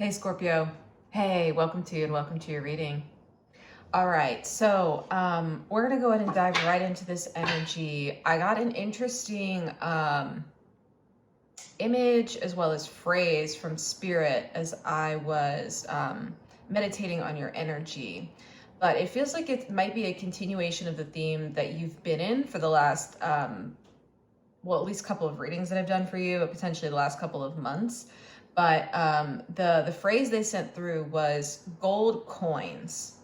Hey Scorpio. Hey, welcome to your reading. All right, so we're gonna go ahead and dive right into this energy. I got an interesting image as well as phrase from Spirit as I was meditating on your energy. But it feels like it might be a continuation of the theme that you've been in for the last, well, at least a couple of readings that I've done for you, but potentially the last couple of months. But the phrase they sent through was gold coins.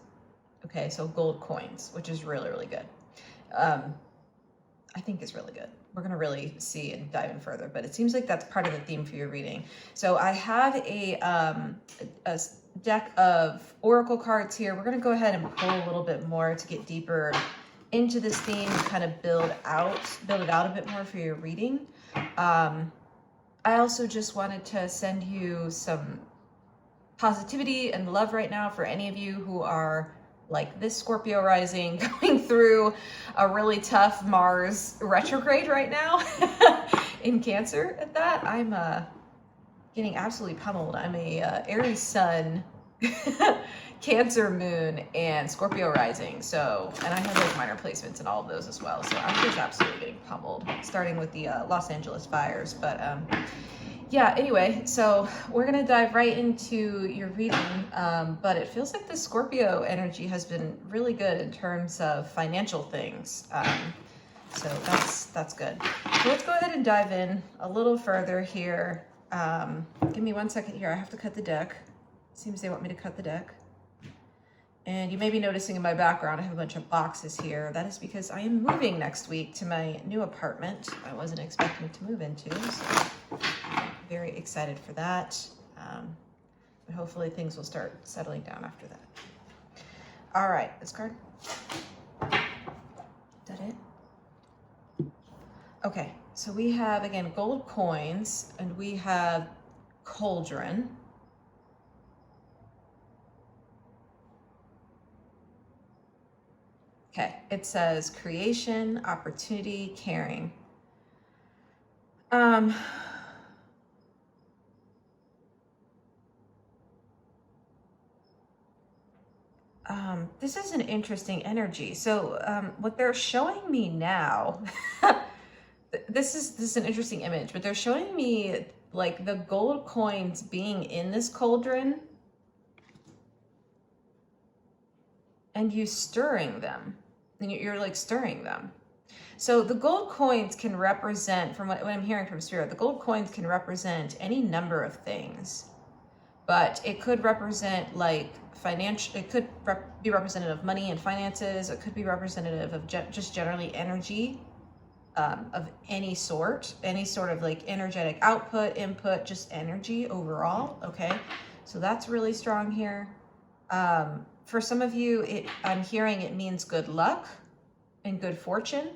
Okay, so gold coins, which is really, really good. I think is really good. We're going to really see and dive in further, but it seems like that's part of the theme for your reading. So I have a deck of oracle cards here. We're going to go ahead and pull a little bit more to get deeper into this theme and kind of build it out a bit more for your reading. I also just wanted to send you some positivity and love right now for any of you who are like this Scorpio rising going through a really tough Mars retrograde right now in Cancer. At that, I'm getting absolutely pummeled. I'm a Aries sun, Cancer moon, and Scorpio rising. So, and I have like minor placements in all of those as well. So I'm just absolutely getting pummeled, starting with the Los Angeles fires. But yeah, anyway, so we're going to dive right into your reading, but it feels like the Scorpio energy has been really good in terms of financial things. So that's good. So let's go ahead and dive in a little further here. Give me 1 second here. I have to cut the deck. Seems they want me to cut the deck. And you may be noticing in my background, I have a bunch of boxes here. That is because I am moving next week to my new apartment I wasn't expecting to move into. So I'm very excited for that. But hopefully things will start settling down after that. All right, this card. Is that it? Okay, so we have, again, gold coins, and we have cauldron. Okay, it says creation, opportunity, caring. This is an interesting energy. So what they're showing me now, this is an interesting image, but they're showing me like the gold coins being in this cauldron and you stirring them. And you're like stirring them. So the gold coins can represent, from what I'm hearing from Spirit, the gold coins can represent any number of things, but it could represent like financial, it could be representative of money and finances. It could be representative of just generally energy of any sort of like energetic output, input, just energy overall. Okay, so that's really strong here. For some of you, I'm hearing it means good luck and good fortune,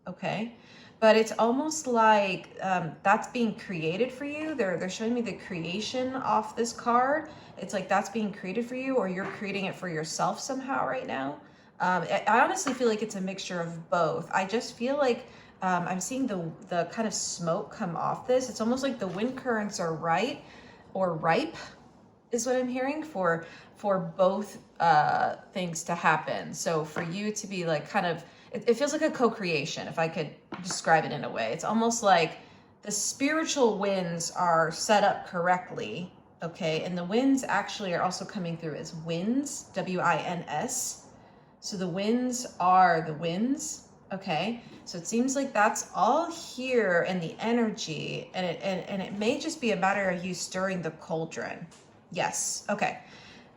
okay? But it's almost like that's being created for you. They're showing me the creation off this card. It's like that's being created for you, or you're creating it for yourself somehow right now. I honestly feel like it's a mixture of both. I just feel like I'm seeing the kind of smoke come off this. It's almost like the wind currents are right or ripe, is what I'm hearing for both things to happen. So for you to be like kind of, it feels like a co-creation, if I could describe it in a way. It's almost like the spiritual winds are set up correctly, okay? And the winds actually are also coming through as winds, W-I-N-S. So the winds are the winds, okay? So it seems like that's all here in the energy, and it may just be a matter of you stirring the cauldron. Yes, okay.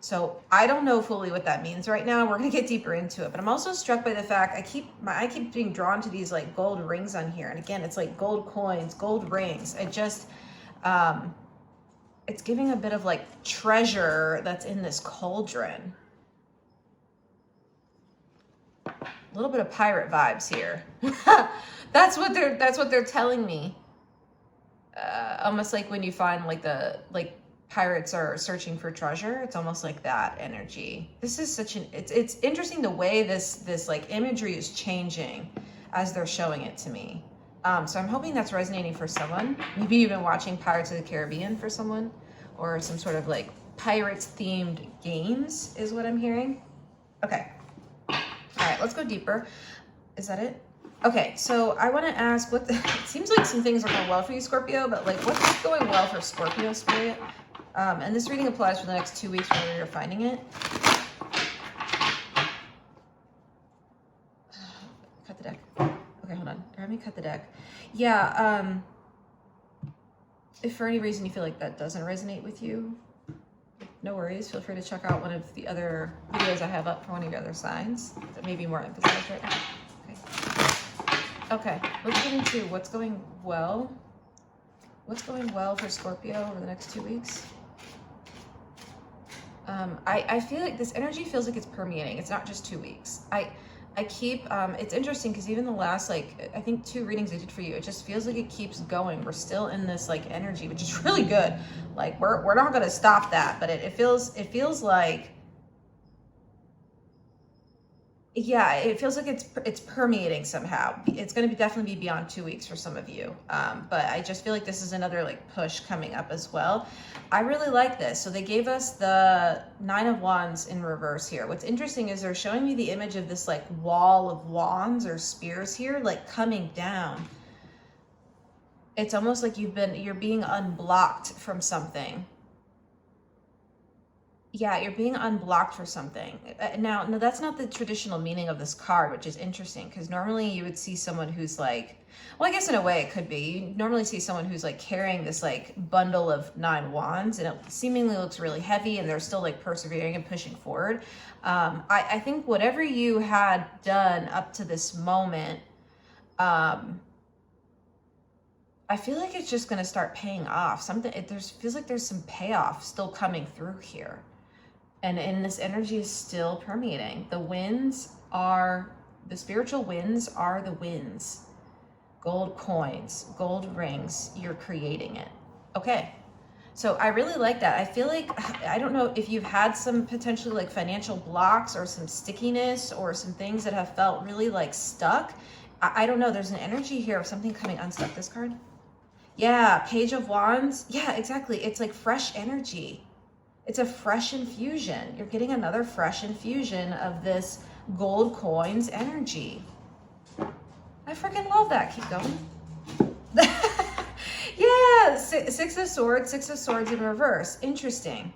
So I don't know fully what that means right now. We're gonna get deeper into it, but I'm also struck by the fact I keep being drawn to these like gold rings on here. And again, it's like gold coins, gold rings. It just, it's giving a bit of like treasure that's in this cauldron. A little bit of pirate vibes here. That's what they're telling me. Almost like when you find like pirates are searching for treasure. It's almost like that energy. This is such an, it's interesting the way this like imagery is changing as they're showing it to me. So I'm hoping that's resonating for someone. Maybe you've been watching Pirates of the Caribbean for someone, or some sort of like pirates themed games is what I'm hearing. Okay. All right, let's go deeper. Is that it? Okay, so I want to ask it seems like some things are going well for you, Scorpio, but like what's going well for Scorpio Spirit? And this reading applies for the next 2 weeks whenever you're finding it. Cut the deck. Okay, hold on. Let me cut the deck. Yeah, if for any reason you feel like that doesn't resonate with you, no worries. Feel free to check out one of the other videos I have up for one of your other signs that may be more emphasized right now. Okay, let's get into what's going well. What's going well for Scorpio over the next 2 weeks? I feel like this energy feels like it's permeating. It's not just 2 weeks. I keep, it's interesting because even the last, like, I think 2 readings I did for you, it just feels like it keeps going. We're still in this, like, energy, which is really good. Like, we're not going to stop that, but it feels like, yeah, it feels like it's permeating somehow. It's going to definitely be beyond 2 weeks for some of you. But I just feel like this is another like push coming up as well. I really like this. So they gave us the 9 of Wands in reverse here. What's interesting is they're showing me the image of this like wall of wands or spears here, like coming down. It's almost like you're being unblocked from something. Yeah, you're being unblocked for something. Now, no, that's not the traditional meaning of this card, which is interesting because normally you would see someone who's like, well, I guess in a way it could be. You normally see someone who's like carrying this like bundle of 9 wands and it seemingly looks really heavy and they're still like persevering and pushing forward. I think whatever you had done up to this moment, I feel like it's just going to start paying off. Feels like there's some payoff still coming through here. And this energy is still permeating. The spiritual winds are the winds. Gold coins, gold rings, you're creating it. Okay. So I really like that. I feel like, I don't know if you've had some potentially like financial blocks or some stickiness or some things that have felt really like stuck. I don't know. There's an energy here of something coming unstuck. This card. Yeah. Page of Wands. Yeah, exactly. It's like fresh energy. It's a fresh infusion. You're getting another fresh infusion of this gold coins energy. I freaking love that. Keep going. Yeah, 6 of Swords in reverse. Interesting.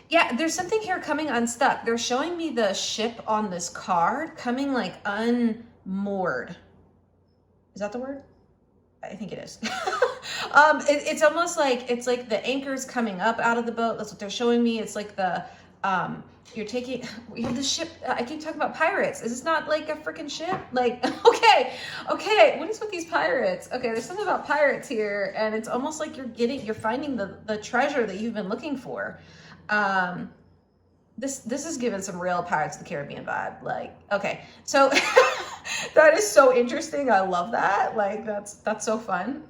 Yeah, there's something here coming unstuck. They're showing me the ship on this card coming like unmoored. Is that the word? I think it is. It's almost like, it's like the anchor's coming up out of the boat. That's what they're showing me. It's like the, we have the ship. I keep talking about pirates. Is this not like a freaking ship? Like, okay. What is with these pirates? Okay, there's something about pirates here. And it's almost like you're finding the treasure that you've been looking for. This is giving some real Pirates of the Caribbean vibe. Like, okay, so that is so interesting. I love that. Like, that's so fun.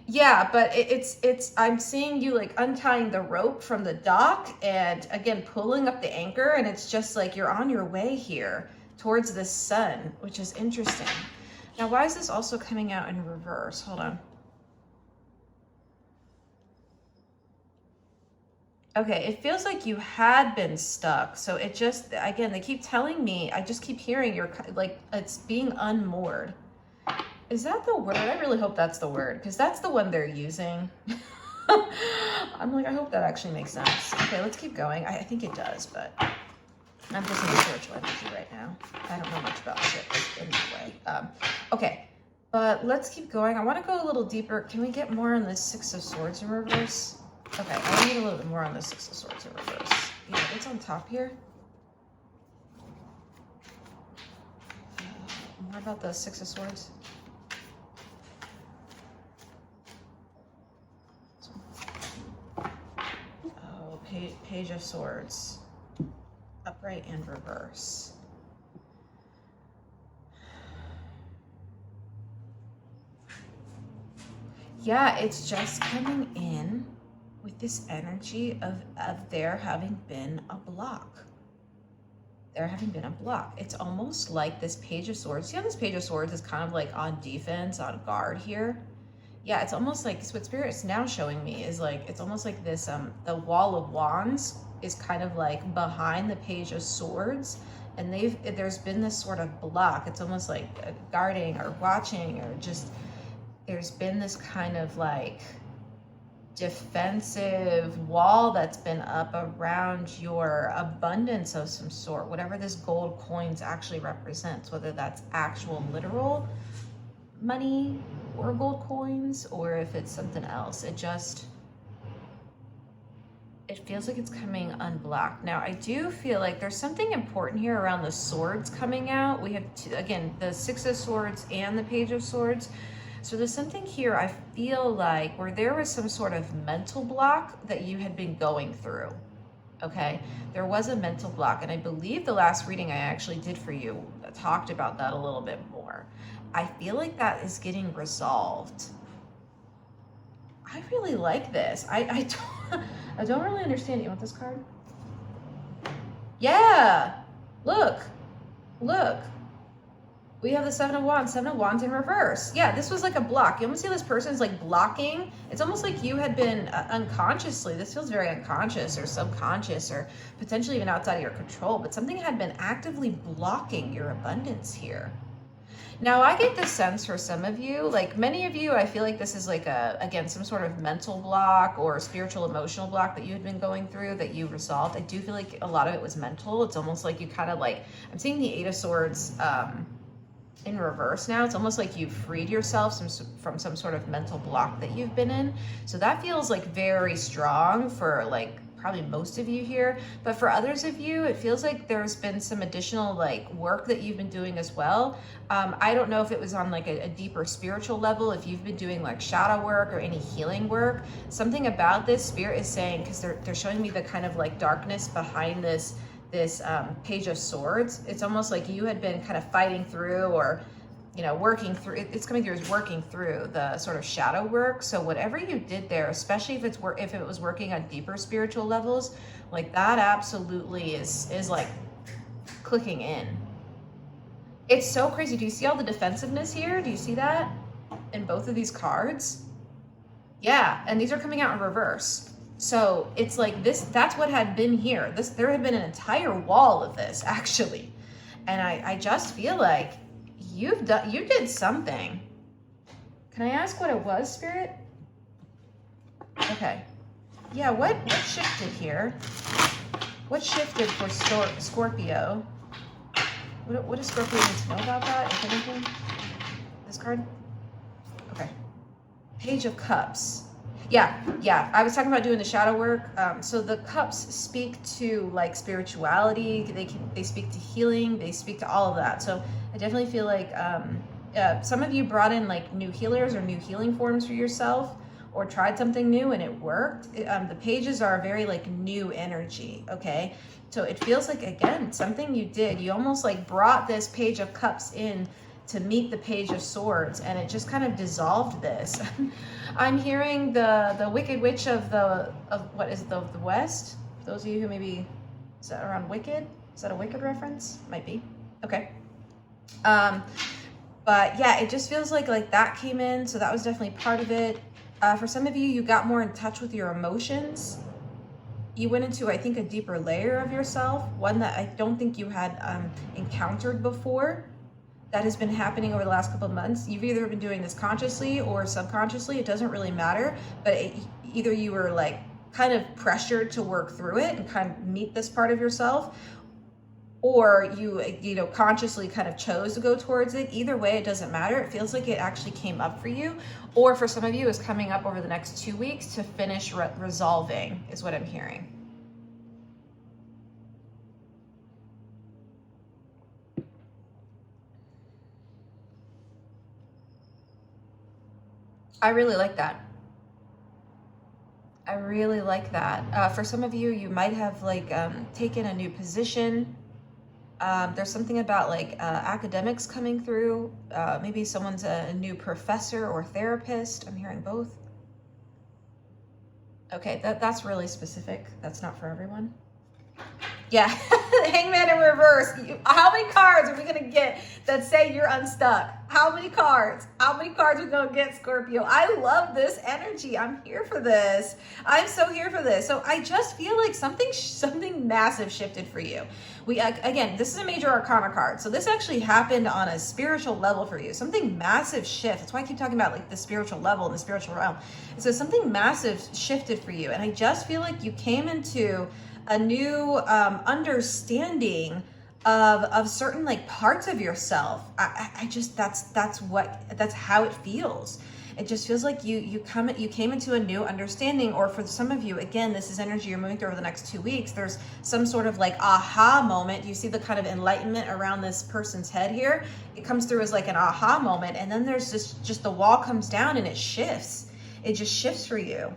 Yeah, but it's I'm seeing you like untying the rope from the dock and again pulling up the anchor, and it's just like you're on your way here towards the sun, which is interesting. Now, why is this also coming out in reverse? Hold on. Okay, it feels like you had been stuck. So it just, again, they keep telling me, I just keep hearing you're like, it's being unmoored. Is that the word? I really hope that's the word because that's the one they're using. I'm like, I hope that actually makes sense. Okay, let's keep going. I think it does, but I'm just in spiritual energy right now. I don't know much about ships in that way. Okay, but let's keep going. I want to go a little deeper. Can we get more on the 6 of Swords in reverse? Okay, I need a little bit more on the 6 of Swords in reverse. Yeah, what's on top here? More about the 6 of Swords. Oh, Page of Swords. Upright and reverse. Yeah, it's just coming in with this energy of there having been a block. There having been a block. It's almost like this Page of Swords. See how this Page of Swords is kind of like on defense, on guard here? Yeah, it's almost like, what Spirit's now showing me is like, it's almost like this, the Wall of Wands is kind of like behind the Page of Swords, and there's been this sort of block. It's almost like guarding or watching, or just, there's been this kind of like defensive wall that's been up around your abundance of some sort, whatever this gold coins actually represents, whether that's actual literal money or gold coins, or if it's something else. It feels like it's coming unblocked. Now, I do feel like there's something important here around the swords coming out. We have, again, the Six of Swords and the Page of Swords. So there's something here, I feel like, where there was some sort of mental block that you had been going through, okay? There was a mental block, and I believe the last reading I actually did for you talked about that a little bit more. I feel like that is getting resolved. I really like this. I don't really understand it. You want this card? Yeah, look. We have the Seven of Wands in reverse. Yeah, this was like a block. You almost see this person's like blocking. It's almost like you had been unconsciously, this feels very unconscious or subconscious or potentially even outside of your control, but something had been actively blocking your abundance here. Now, I get the sense for some of you, like many of you, I feel like this is like again, some sort of mental block or spiritual emotional block that you had been going through that you resolved. I do feel like a lot of it was mental. It's almost like you kind of like, I'm seeing the Eight of Swords in reverse now. It's almost like you've freed yourself from some sort of mental block that you've been in. So that feels like very strong for like probably most of you here, but for others of you, it feels like there's been some additional like work that you've been doing as well. I don't know if it was on like a deeper spiritual level, if you've been doing like shadow work or any healing work. Something about this, Spirit is saying, because they're showing me the kind of like darkness behind this Page of Swords. It's almost like you had been kind of fighting through, or you know, working through, it's coming through as working through the sort of shadow work. So whatever you did there, especially if it was working on deeper spiritual levels, like that absolutely is like clicking in. It's so crazy. Do you see all the defensiveness here? Do you see that in both of these cards? Yeah, and these are coming out in reverse. So it's like this, that's what had been here. There had been an entire wall of this actually. And I just feel like you did something. Can I ask what it was, Spirit? Okay. Yeah, what shifted here? What shifted for Scorpio? What does Scorpio need to know about that, if anything? This card? Okay. Page of Cups. Yeah, I was talking about doing the shadow work. So the cups speak to like spirituality. They speak to healing. They speak to all of that. So I definitely feel like some of you brought in like new healers or new healing forms for yourself, or tried something new and it worked. The pages are very like new energy. Okay, so it feels like, again, something you did. You almost like brought this Page of Cups in to meet the Page of Swords, and it just kind of dissolved this. I'm hearing the Wicked Witch of what is the West? Those of you who maybe, is that around Wicked? Is that a Wicked reference? Might be. Okay. But yeah, it just feels like that came in, so that was definitely part of it. For some of you, you got more in touch with your emotions. You went into, I think, a deeper layer of yourself, one that I don't think you had encountered before. That has been happening over the last couple of months. You've either been doing this consciously or subconsciously. It doesn't really matter, but either you were like kind of pressured to work through it and kind of meet this part of yourself, or you know, consciously kind of chose to go towards it. Either way, it doesn't matter. It feels like it actually came up for you, or for some of you, is coming up over the next 2 weeks to finish resolving, is what I'm hearing. I really like that. I really like that. For some of you, you might have like taken a new position. There's something about like academics coming through. Maybe someone's a new professor or therapist. I'm hearing both. Okay, that's really specific. That's not for everyone. Yeah. Hangman in reverse. How many cards are we going to get that say you're unstuck? How many cards? How many cards are we going to get, Scorpio? I love this energy. I'm here for this. I'm so here for this. So I just feel like something massive shifted for you. Again, this is a major arcana card. So this actually happened on a spiritual level for you. Something massive shift. That's why I keep talking about like the spiritual level and the spiritual realm. So something massive shifted for you. And I just feel like you came into a new understanding of certain like parts of yourself. I just, that's how it feels. It just feels like you came into a new understanding, or for some of you, again, this is energy you're moving through over the next 2 weeks. There's some sort of like aha moment. You see the kind of enlightenment around this person's head here. It comes through as like an aha moment, and then there's just the wall comes down and it shifts. It just shifts for you.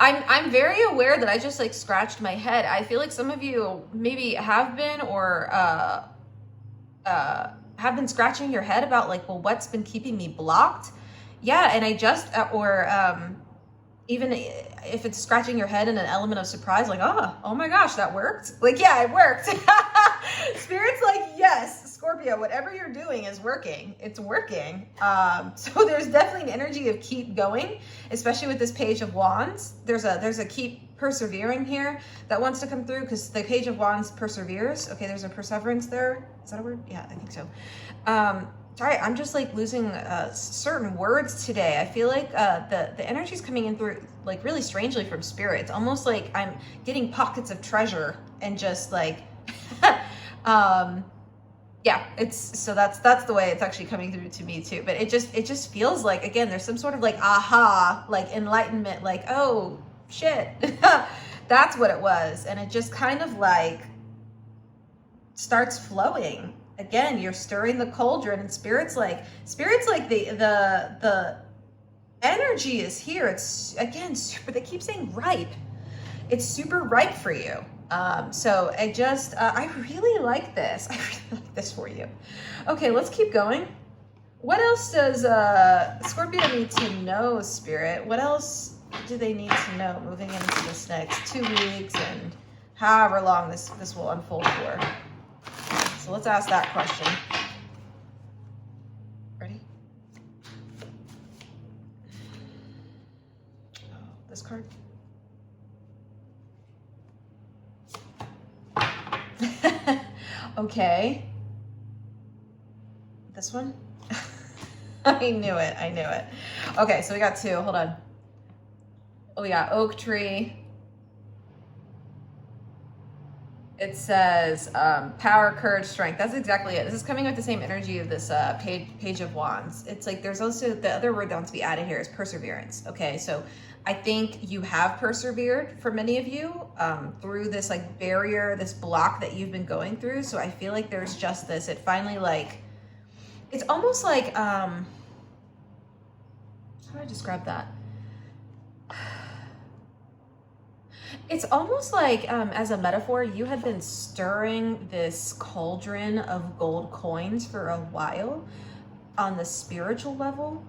I'm very aware that I just like scratched my head. I feel like some of you maybe have been or have been scratching your head about like, well, what's been keeping me blocked? Yeah, and I just, even if it's scratching your head in an element of surprise, like, oh my gosh, that worked. Like, yeah, it worked. Spirit's like, yes, Scorpio, whatever you're doing is working. It's working. So there's definitely an energy of keep going, especially with this Page of Wands. There's a keep persevering here that wants to come through, because the Page of Wands perseveres. Okay, there's a perseverance there. Is that a word? Yeah, I think so. Sorry, I'm just like losing certain words today. I feel like the energy's coming in through like really strangely from Spirit. It's almost like I'm getting pockets of treasure and just like, yeah, that's the way it's actually coming through to me too. But it just feels like, again, there's some sort of like aha, like enlightenment, like, oh shit, that's what it was. And it just kind of like starts flowing. Again, you're stirring the cauldron, and Spirit's like the energy is here. It's, again, super, they keep saying ripe. It's super ripe for you. So I really like this. I really like this for you. Okay, let's keep going. What else does Scorpio need to know, Spirit? What else do they need to know moving into this next 2 weeks and however long this will unfold for? So let's ask that question. Ready? Oh, this card. Okay. This one? I knew it. Okay, so we got two. Hold on. Oh, we got oak tree. It says power, courage, strength. That's exactly it. This is coming with the same energy of this page of wands. It's like there's also the other word that wants to be added here is perseverance. Okay, so I think you have persevered for many of you through this like barrier, this block that you've been going through. So I feel like there's just this, it finally like, it's almost like, how do I describe that? It's almost like, as a metaphor, you had been stirring this cauldron of gold coins for a while on the spiritual level,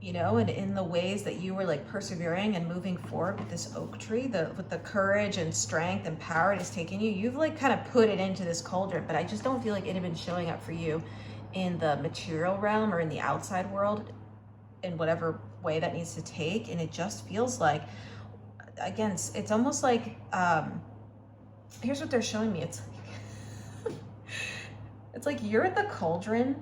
you know, and in the ways that you were like persevering and moving forward with this oak tree, with the courage and strength and power it has taken you, you've like kind of put it into this cauldron, but I just don't feel like it had been showing up for you in the material realm or in the outside world in whatever way that needs to take. And it just feels like, again, it's almost like, here's what they're showing me. It's like, it's like you're at the cauldron,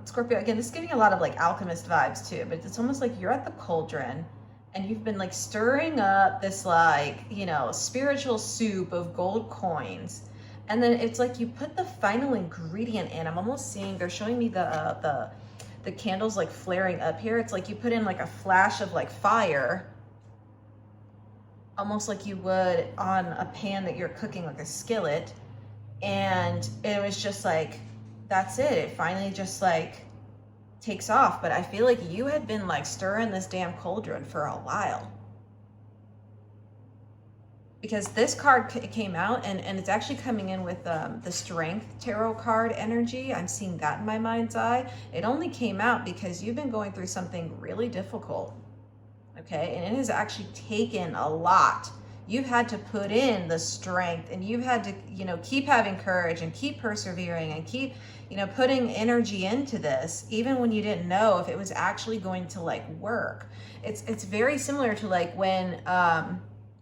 Scorpio. Again, this is giving a lot of like alchemist vibes too, but it's almost like you're at the cauldron and you've been like stirring up this like, you know, spiritual soup of gold coins. And then it's like you put the final ingredient in. I'm almost seeing, they're showing me the candles like flaring up here. It's like you put in like a flash of like fire, almost like you would on a pan that you're cooking, like a skillet. And it was just like, that's it. It finally just like takes off. But I feel like you had been like stirring this damn cauldron for a while. Because this card came out and it's actually coming in with the Strength Tarot card energy. I'm seeing that in my mind's eye. It only came out because you've been going through something really difficult. okay? And it has actually taken a lot. You've had to put in the strength, and you've had to, you know, keep having courage and keep persevering and keep, you know, putting energy into this, even when you didn't know if it was actually going to like work. It's very similar to like when,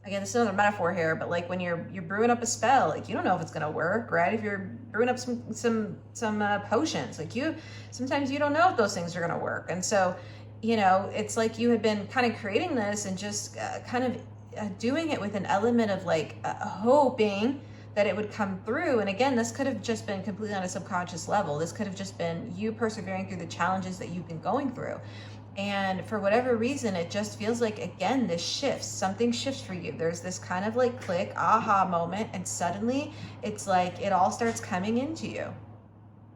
again, this is another metaphor here, but like when you're brewing up a spell, like you don't know if it's gonna work, right? If you're brewing up some potions, like sometimes you don't know if those things are gonna work. And so, you know, it's like you had been kind of creating this and just kind of doing it with an element of like hoping that it would come through. And again, this could have just been completely on a subconscious level. This could have just been you persevering through the challenges that you've been going through. And for whatever reason, it just feels like, again, this shifts, something shifts for you. There's this kind of like click, aha moment. And suddenly it's like, it all starts coming into you.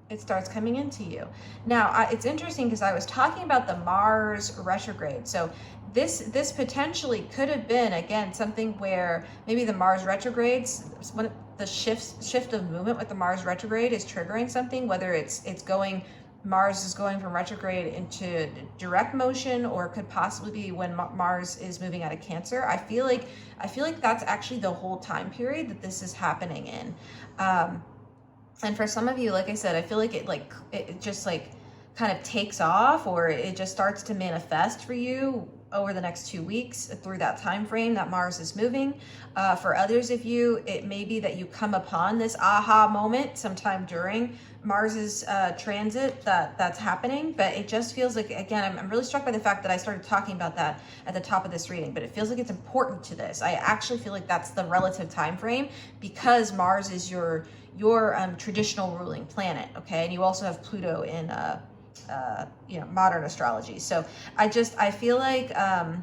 It starts coming into you. Now, it's interesting because I was talking about the Mars retrograde. So this potentially could have been, again, something where maybe the Mars retrogrades, when the shift of movement with the Mars retrograde is triggering something, whether it's going, Mars is going from retrograde into direct motion, or it could possibly be when Mars is moving out of Cancer. I feel like that's actually the whole time period that this is happening in. And for some of you, like I said, I feel like it just like kind of takes off, or it just starts to manifest for you over the next 2 weeks through that time frame that Mars is moving. For others of you, it may be that you come upon this aha moment sometime during Mars's transit that's happening. But it just feels like, again, I'm really struck by the fact that I started talking about that at the top of this reading, but it feels like it's important to this. I actually feel like that's the relative time frame, because Mars is your traditional ruling planet, okay? And you also have Pluto in you know, modern astrology. So I feel like I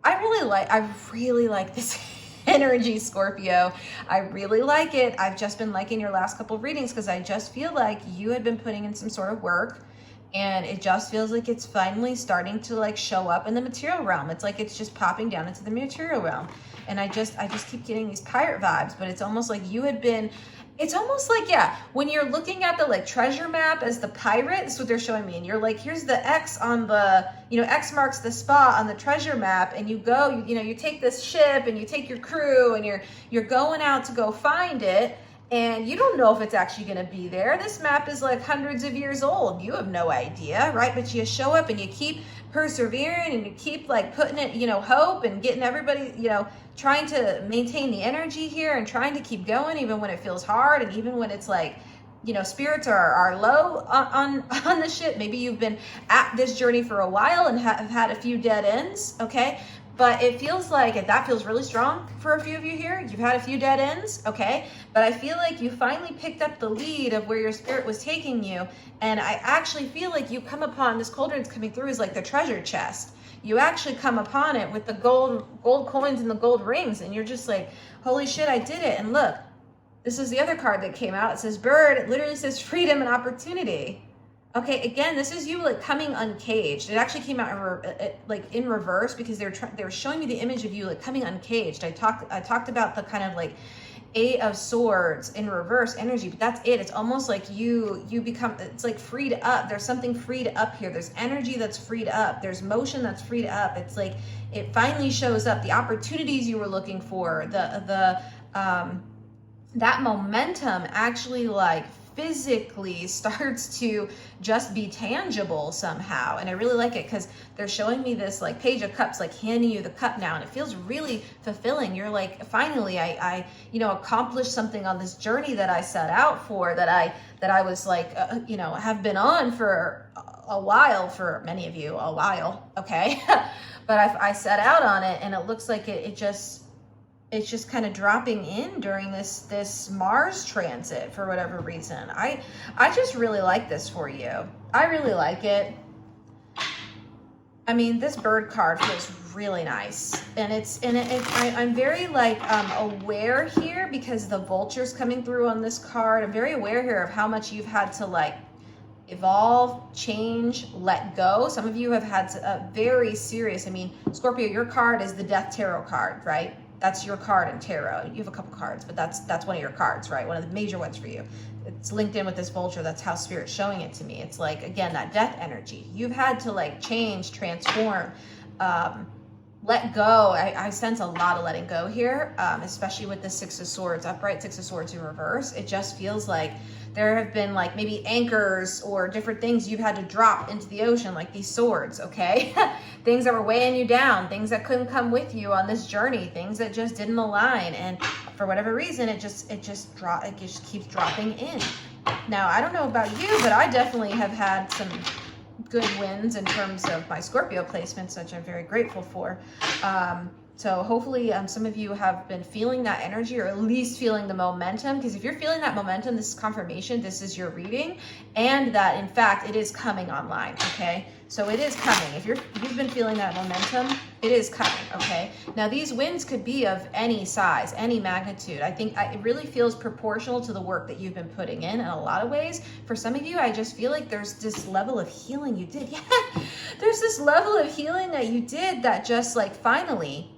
really like this energy, Scorpio. I really like it. I've just been liking your last couple of readings because I just feel like you had been putting in some sort of work, and it just feels like it's finally starting to like show up in the material realm. It's like it's just popping down into the material realm. And I just keep getting these pirate vibes, but it's almost like you had been, it's almost like, yeah, when you're looking at the like treasure map as the pirate, this is what they're showing me. And you're like, here's the X on the, you know, X marks the spot on the treasure map. And you go, you know, you take this ship and you take your crew and you're going out to go find it. And you don't know if it's actually going to be there. This map is like hundreds of years old. You have no idea, right? But you show up and you keep persevering and you keep like putting it, you know, hope and getting everybody, you know, trying to maintain the energy here and trying to keep going even when it feels hard, and even when it's like, you know, spirits are low on the ship. Maybe you've been at this journey for a while and have had a few dead ends, okay? But it feels like, and that feels really strong for a few of you here, you've had a few dead ends, okay? But I feel like you finally picked up the lead of where your spirit was taking you. And I actually feel like you come upon, this cauldron's coming through as like the treasure chest. You actually come upon it with the gold coins and the gold rings. And you're just like, holy shit, I did it. And look, this is the other card that came out. It says bird. It literally says freedom and opportunity. Okay, again, this is you like coming uncaged. It actually came out like in reverse, because they were showing me the image of you like coming uncaged. I talked about the kind of like Eight of Swords in reverse energy, but that's it. It's almost like you become, it's like freed up. There's something freed up here. There's energy that's freed up. There's motion that's freed up. It's like it finally shows up. The opportunities you were looking for, that momentum actually like physically starts to just be tangible somehow. And I really like it because they're showing me this like Page of Cups, like handing you the cup now, and it feels really fulfilling. You're like, finally I you know, accomplished something on this journey that I set out for, that I was like you know, have been on for a while, for many of you a while, okay? But I set out on it, and it looks like it's just kind of dropping in during this Mars transit for whatever reason. I just really like this for you. I really like it. I mean, this bird card feels really nice, and I'm very like aware here because the vulture's coming through on this card. I'm very aware here of how much you've had to like evolve, change, let go. Some of you have had a very serious, I mean, Scorpio, your card is the Death Tarot card, right? That's your card in tarot. You have a couple cards, but that's one of your cards, right? One of the major ones for you. It's linked in with this vulture. That's how Spirit's showing it to me. It's like, again, that death energy. You've had to like change, transform, let go. I sense a lot of letting go here, especially with the Six of Swords, upright, Six of Swords in reverse. It just feels like there have been like maybe anchors or different things you've had to drop into the ocean, like these swords, okay? Things that were weighing you down, things that couldn't come with you on this journey, things that just didn't align. And for whatever reason, it just keeps dropping in. Now, I don't know about you, but I definitely have had some good wins in terms of my Scorpio placements, which I'm very grateful for. So hopefully some of you have been feeling that energy, or at least feeling the momentum, because if you're feeling that momentum, this is confirmation, this is your reading, and that in fact it is coming online, okay? So it is coming. If you've been feeling that momentum, it is coming, okay? Now these wins could be of any size, any magnitude. I think it really feels proportional to the work that you've been putting in a lot of ways. For some of you, I just feel like there's this level of healing you did. Yeah, there's this level of healing that you did that just like finally,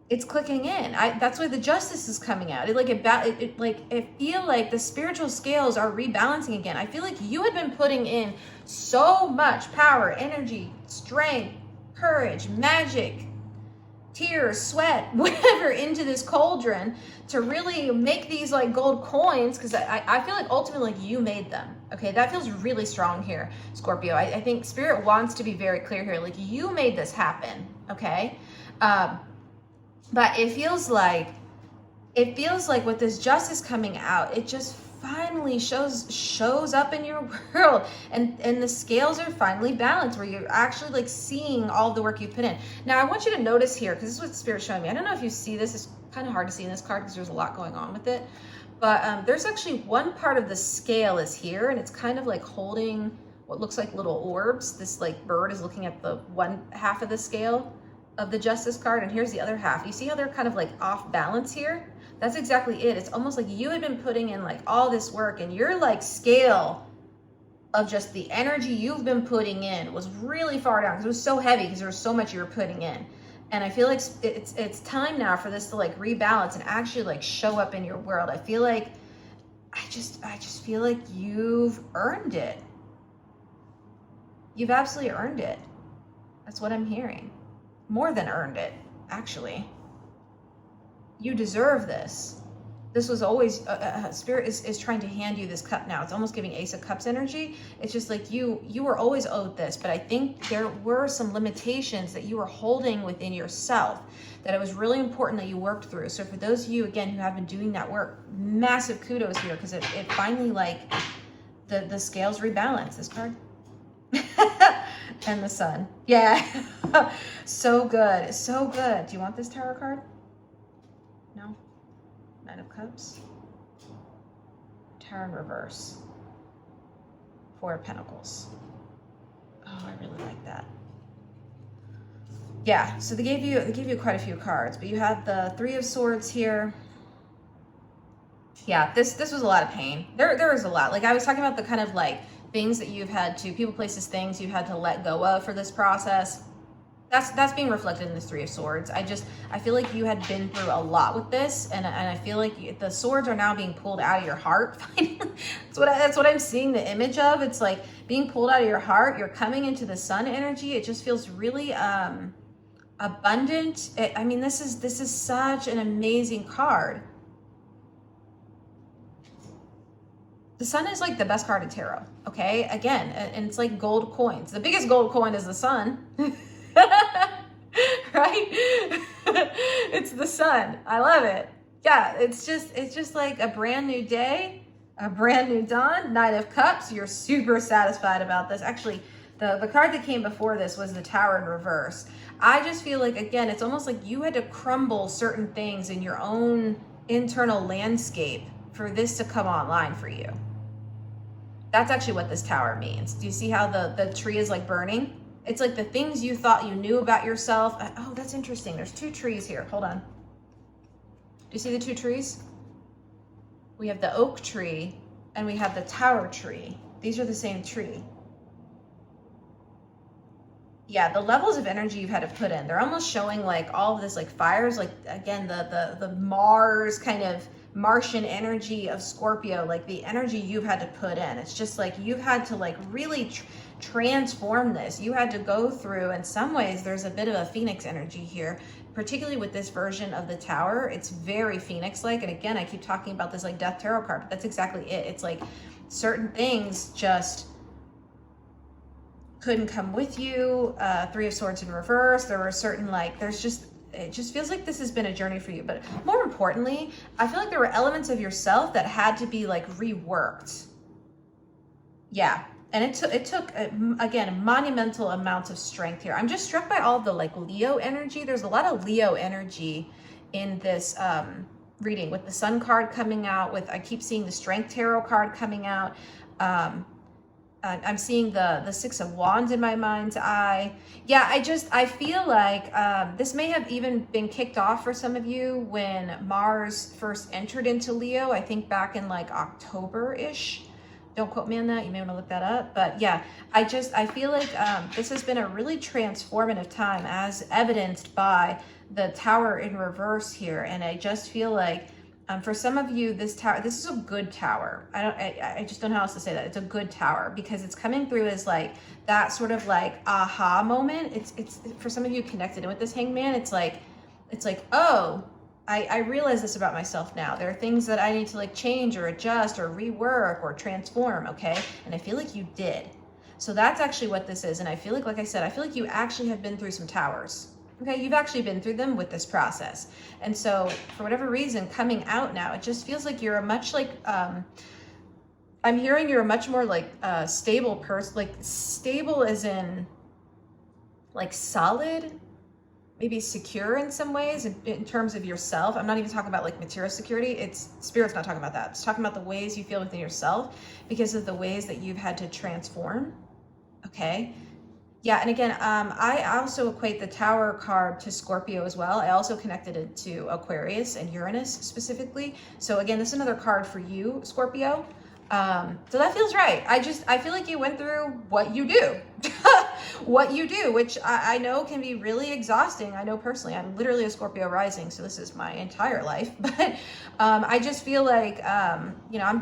it's clicking in. That's why the justice is coming out. It feel like the spiritual scales are rebalancing again. I feel like you had been putting in so much power, energy, strength, courage, magic, tears, sweat, whatever, into this cauldron to really make these like gold coins, because I feel like ultimately like you made them. Okay, that feels really strong here, Scorpio. I think Spirit wants to be very clear here. Like, you made this happen, okay? But it feels like with this justice coming out, it just finally shows up in your world, and the scales are finally balanced, where you're actually like seeing all the work you put in. Now I want you to notice here, because this is what Spirit's showing me. I don't know if you see this. It's kind of hard to see in this card because there's a lot going on with it. But there's actually one part of the scale is here, and it's kind of like holding what looks like little orbs. This like bird is looking at the one half of the scale of the justice card, and here's the other half. You see how they're kind of like off balance here? That's exactly it. It's almost like you had been putting in like all this work, and your like scale of just the energy you've been putting in was really far down because it was so heavy, because there was so much you were putting in. And I feel like it's time now for this to like rebalance and actually like show up in your world. I feel like I just feel like you've earned it. You've absolutely earned it. That's what I'm hearing. More than earned it, actually. You deserve this. This was always, Spirit is trying to hand you this cup now. It's almost giving Ace of Cups energy. It's just like you were always owed this, but I think there were some limitations that you were holding within yourself that it was really important that you worked through. So for those of you, again, who have been doing that work, massive kudos here, because it finally, like, the scales rebalance. This card. And the sun. Yeah. So good. So good. Do you want this tarot card? No? Nine of Cups. Tower in reverse. Four of Pentacles. Oh, I really like that. Yeah, so they gave you quite a few cards, but you had the Three of Swords here. Yeah, this was a lot of pain. There was a lot. Like, I was talking about the kind of like things that you've had to, people, places, things you've had to let go of for this process. That's being reflected in this Three of Swords. I feel like you had been through a lot with this, and I feel like the swords are now being pulled out of your heart. That's what I'm seeing the image of. It's like being pulled out of your heart. You're coming into the sun energy. It just feels really abundant. I mean, this is such an amazing card. The sun is like the best card in tarot, okay? Again, and it's like gold coins. The biggest gold coin is the sun, right? It's the sun. I love it. Yeah, it's just like a brand new day, a brand new dawn. Knight of Cups. You're super satisfied about this. Actually, the card that came before this was the Tower in reverse. I just feel like, again, it's almost like you had to crumble certain things in your own internal landscape for this to come online for you. That's actually what this tower means. Do you see how the tree is like burning? It's like the things you thought you knew about yourself. Oh, that's interesting. There's two trees here. Hold on. Do you see the two trees? We have the oak tree and we have the tower tree. These are the same tree. Yeah, the levels of energy you've had to put in, they're almost showing like all of this like fires, like again, the Mars kind of Martian energy of Scorpio, like the energy you've had to put in. It's just like you've had to like really transform this. You had to go through, in some ways, there's a bit of a Phoenix energy here, particularly with this version of the Tower. It's very Phoenix-like. And again, I keep talking about this like Death Tarot card, but that's exactly it. It's like certain things just couldn't come with you. Three of Swords in reverse. There were certain like, it just feels like this has been a journey for you. But more importantly, I feel like there were elements of yourself that had to be like reworked. Yeah. And it took again, monumental amounts of strength here. I'm just struck by all the like Leo energy. There's a lot of Leo energy in this reading, with the Sun card coming out, with, I keep seeing the Strength Tarot card coming out. I'm seeing the Six of Wands in my mind's eye. Yeah, I feel like this may have even been kicked off for some of you when Mars first entered into Leo, I think back in like October-ish. Don't quote me on that. You may want to look that up. But yeah, I feel like this has been a really transformative time, as evidenced by the Tower in reverse here. And I just feel like for some of you, this is a good tower. I just don't know how else to say that. It's a good tower because it's coming through as like that sort of like aha moment. It's for some of you connected. And with this Hangman, it's like, oh, I realize this about myself now. There are things that I need to like change or adjust or rework or transform, okay? And I feel like you did. So that's actually what this is. And I feel like I said, I feel like you actually have been through some towers, okay? You've actually been through them with this process. And so for whatever reason, coming out now, it just feels like you're a much like, I'm hearing you're a much more like stable person, like stable as in like solid, maybe secure in some ways in terms of yourself. I'm not even talking about like material security. Spirit's not talking about that. It's talking about the ways you feel within yourself because of the ways that you've had to transform. Okay. Yeah. And again, I also equate the Tower card to Scorpio as well. I also connected it to Aquarius and Uranus specifically. So again, this is another card for you, Scorpio. So that feels right. I feel like you went through what you do, which I know can be really exhausting. I know personally, I'm literally a Scorpio rising, so this is my entire life, but, I just feel like, I'm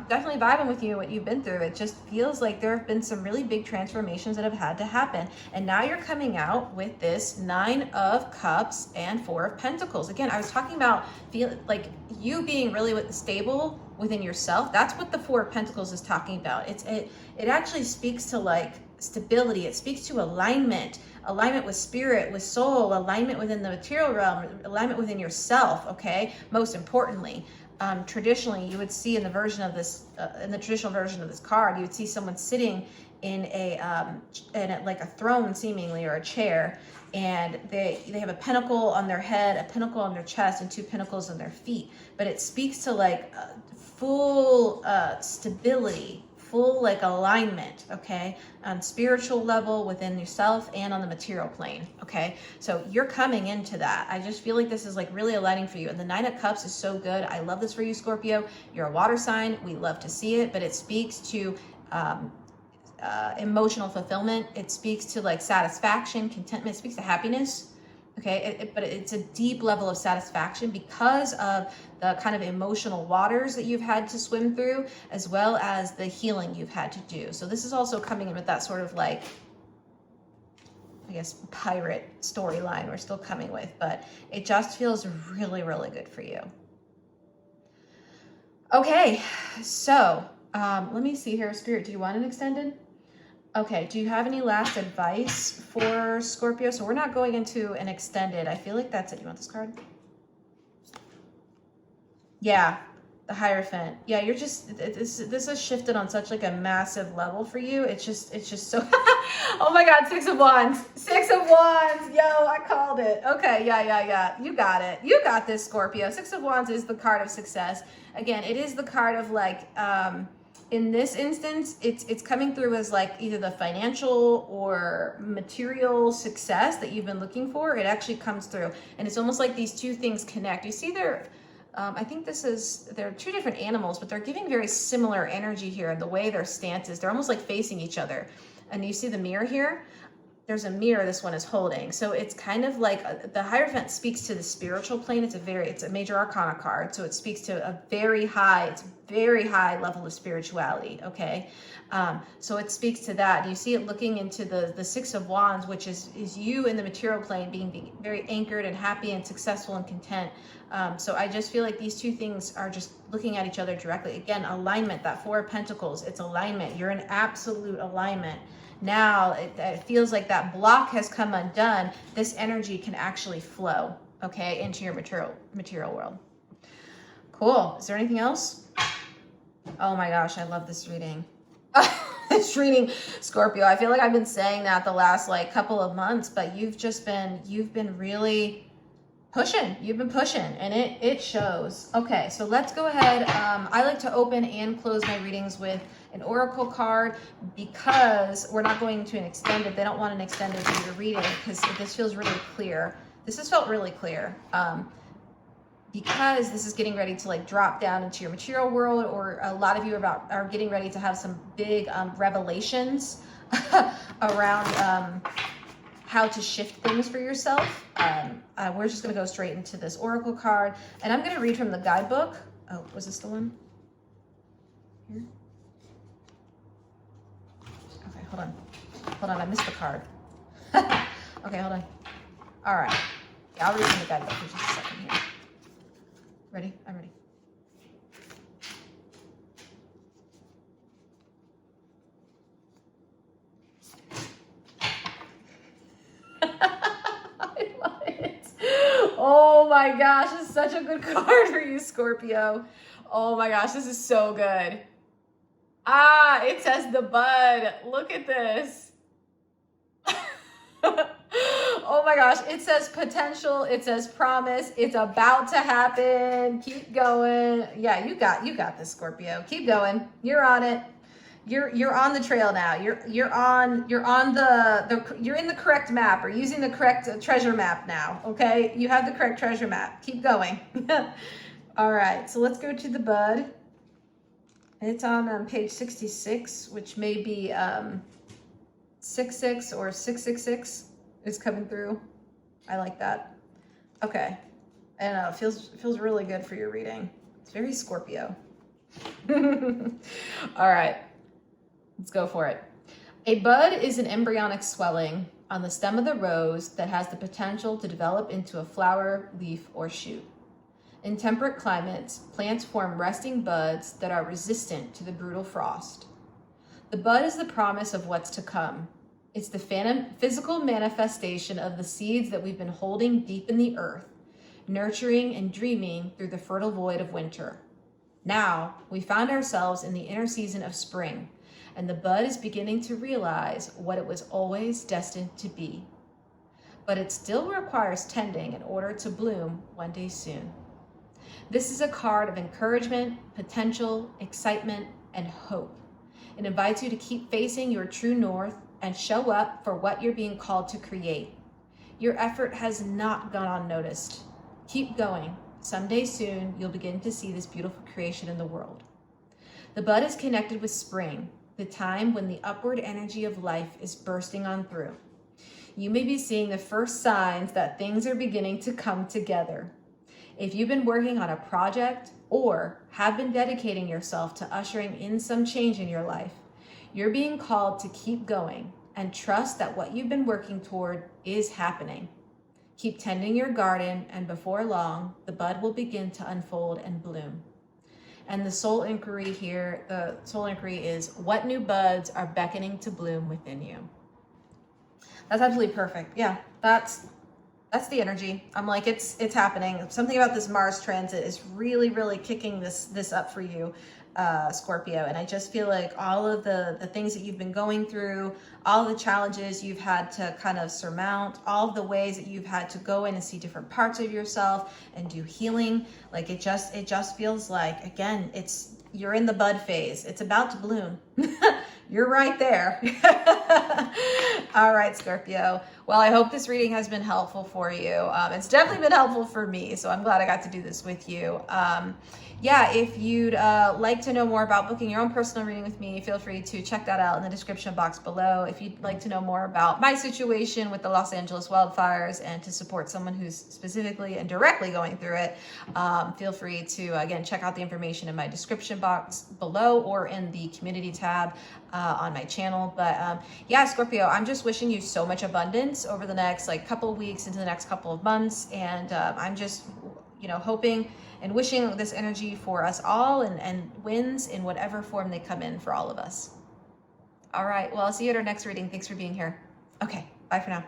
definitely vibing with you, what you've been through. It just feels like there have been some really big transformations that have had to happen. And now you're coming out with this 9 of Cups and 4 of Pentacles. Again, I was talking about like you being really stable within yourself. That's what the 4 of Pentacles is talking about. It actually speaks to like stability. It speaks to alignment with spirit, with soul, alignment within the material realm, alignment within yourself. Okay. Most importantly, traditionally you would see in the version of this, in the traditional version of this card, you would see someone sitting in like a throne seemingly, or a chair, and they have a pentacle on their head, a pentacle on their chest, and 2 pentacles on their feet. But it speaks to like full stability, full like alignment, okay, on spiritual level within yourself and on the material plane, okay? So you're coming into that. I just feel like this is like really aligning for you. And the 9 of Cups is so good. I love this for you, Scorpio. You're a water sign. We love to see it, but it speaks to emotional fulfillment. It speaks to like satisfaction, contentment. It speaks to happiness. Okay, but it's a deep level of satisfaction because of the kind of emotional waters that you've had to swim through, as well as the healing you've had to do. So this is also coming in with that sort of like, I guess, pirate storyline we're still coming with, but it just feels really, really good for you. Okay, so let me see here. Spirit, do you want an extended? Okay, do you have any last advice for Scorpio? So we're not going into an extended. I feel like that's it. You want this card? Yeah, the Hierophant. Yeah, you're just, this has shifted on such like a massive level for you. It's just so, oh my God, 6 of Wands. 6 of Wands. Yo, I called it. Okay, yeah. You got it. You got this, Scorpio. 6 of Wands is the card of success. Again, it is the card of like, in this instance, it's coming through as like either the financial or material success that you've been looking for. It actually comes through, and it's almost like these 2 things connect. You see there, I think they're 2 different animals, but they're giving very similar energy here, and the way their stance is, they're almost like facing each other. And you see the mirror here? there's a mirror this one is holding. So it's kind of like the Hierophant speaks to the spiritual plane. It's a major arcana card. So it speaks to a very high level of spirituality. Okay. So it speaks to that. You see it looking into the Six of Wands, which is you in the material plane being very anchored and happy and successful and content. So I just feel like these two things are just looking at each other directly. Again, alignment, that Four of Pentacles, it's alignment. You're in absolute alignment. Now it feels like that block has come undone. This energy can actually flow, okay, into your material world. Cool. Is there anything else? Oh my gosh, I love this reading. This reading, Scorpio. I feel like I've been saying that the last like couple of months, but you've been really pushing. You've been pushing, and it shows. Okay, so let's go ahead. I like to open and close my readings with an oracle card because we're not going to an extended. They don't want an extended reading because this feels really clear. This has felt really clear because this is getting ready to like drop down into your material world, or a lot of you are getting ready to have some big revelations around how to shift things for yourself. We're just going to go straight into this oracle card, and I'm going to read from the guidebook. Oh, was this the one? Here? Okay, hold on, I missed the card. Okay, hold on. All right, yeah, I'll read from the guidebook for just a second here. Ready? I'm ready. I love it. Oh my gosh, this is such a good card for you, Scorpio. Oh my gosh, this is so good. Ah, it says the bud. Look at this. Oh my gosh, it says potential, it says promise, it's about to happen. Keep going. Yeah, you got this, Scorpio. Keep going. You're on it. You're on the trail now. You're in the correct map, or using the correct treasure map now. Okay, you have the correct treasure map. Keep going. All right, so let's go to the bud. It's on page 66, which may be 66 or 666 is coming through. I like that. Okay, I don't know. It feels really good for your reading. It's very Scorpio. All right. Let's go for it. A bud is an embryonic swelling on the stem of the rose that has the potential to develop into a flower, leaf, or shoot. In temperate climates, plants form resting buds that are resistant to the brutal frost. The bud is the promise of what's to come. It's the physical manifestation of the seeds that we've been holding deep in the earth, nurturing and dreaming through the fertile void of winter. Now, we found ourselves in the inner season of spring, and the bud is beginning to realize what it was always destined to be. But it still requires tending in order to bloom one day soon. This is a card of encouragement, potential, excitement, and hope. It invites you to keep facing your true north and show up for what you're being called to create. Your effort has not gone unnoticed. Keep going. Someday soon, you'll begin to see this beautiful creation in the world. The bud is connected with spring, the time when the upward energy of life is bursting on through. You may be seeing the first signs that things are beginning to come together. If you've been working on a project or have been dedicating yourself to ushering in some change in your life, you're being called to keep going and trust that what you've been working toward is happening. Keep tending your garden, and before long, the bud will begin to unfold and bloom. And the soul inquiry here, is what new buds are beckoning to bloom within you? That's absolutely perfect. Yeah, that's the energy. I'm like, it's happening. Something about this Mars transit is really, really kicking this up for you, Scorpio. And I just feel like all of the things that you've been going through, all the challenges you've had to kind of surmount, all of the ways that you've had to go in and see different parts of yourself and do healing, like it just feels like, again, you're in the bud phase. It's about to bloom. You're right there. All right, Scorpio. Well, I hope this reading has been helpful for you. It's definitely been helpful for me, so I'm glad I got to do this with you. Yeah, if you'd like to know more about booking your own personal reading with me, feel free to check that out in the description box below. If you'd like to know more about my situation with the Los Angeles wildfires and to support someone who's specifically and directly going through it, feel free to, again, check out the information in my description box below or in the community tab on my channel. But yeah, Scorpio, I'm just wishing you so much abundance over the next couple of weeks into the next couple of months. And I'm just, hoping and wishing this energy for us all and wins in whatever form they come in for all of us. All right, well, I'll see you at our next reading. Thanks for being here. Okay, bye for now.